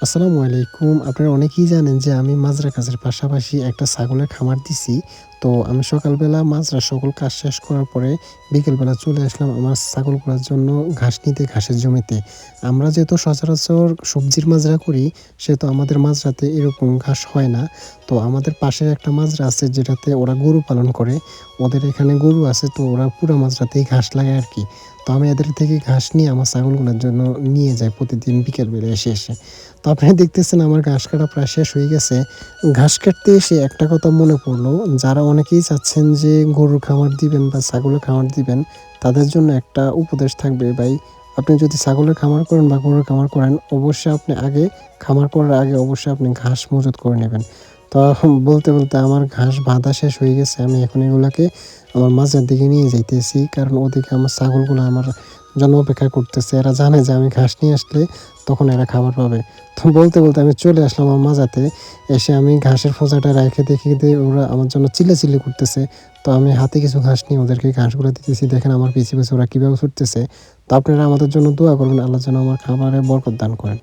আসসালামু আলাইকুম। আপনারা অনেকেই জানেন যে আমি মাজরা কাজের পাশাপাশি একটা ছাগলের খামার দিছি। তো আমি সকালবেলা মাজরার সকল কাজ শেষ করার পরে বিকেলবেলা চলে আসলাম আমার ছাগলগুলার জন্য ঘাস নিতে ঘাসের জমিতে। আমরা যেহেতু সচরাচর সবজির মাজরা করি, সেহেতু আমাদের মাজরাতে এরকম ঘাস হয় না। তো আমাদের পাশের একটা মাজরা আছে যেটাতে ওরা গরু পালন করে। ওদের এখানে গরু আছে, তো ওরা পুরা মাজরাতেই ঘাস লাগায় আরকি। তো আমি এদের থেকে ঘাস নিয়ে আমার ছাগলগুলার জন্য নিয়ে যাই প্রতিদিন বিকেলবেলা এসে। তো আপনারা দেখতেছেন আমার ঘাস কাটা প্রায় শেষ হয়ে গেছে। ঘাস কাটতে এসে একটা কথা মনে পড়লো, যারা অনেকেই চাচ্ছেন যে গরুর খামার দিবেন বা ছাগলের খামার দিবেন, তাদের জন্য একটা উপদেশ থাকবে ভাই, আপনি যদি ছাগলের খামার করেন বা গরুর খামার করেন, অবশ্যই আপনি আগে খামার করার আগে অবশ্যই আপনি ঘাস মজুত করে নেবেন। তো বলতে আমার ঘাস বাঁধা শেষ হয়ে গেছে। আমি এখন এগুলাকে আমার মাঝের দিকে নিয়ে যাইতেছি। কারণ ওদিকে আমার ছাগলগুলো আমার জন্য অপেক্ষা করতেছে। এরা জানে যে আমি ঘাস নিয়ে আসলে তখন এরা খাবার পাবে। তো বলতে আমি চলে আসলাম আমার মাজাতে। এসে আমি ঘাসের খোঁজাটা রাইখে দেখি যে ওরা আমার জন্য চিল্লাচিল্লি করতেছে। তো আমি হাতে কিছু ঘাস নিয়ে ওদেরকে ঘাসগুলো দিতেছি। দেখেন আমার পিছে ওরা কিভাবে ছুটতেছে। তো আপনারা আমাদের জন্য দোয়া করবেন। আল্লাহ যেন আমার খাবারে বরকত দান করেন।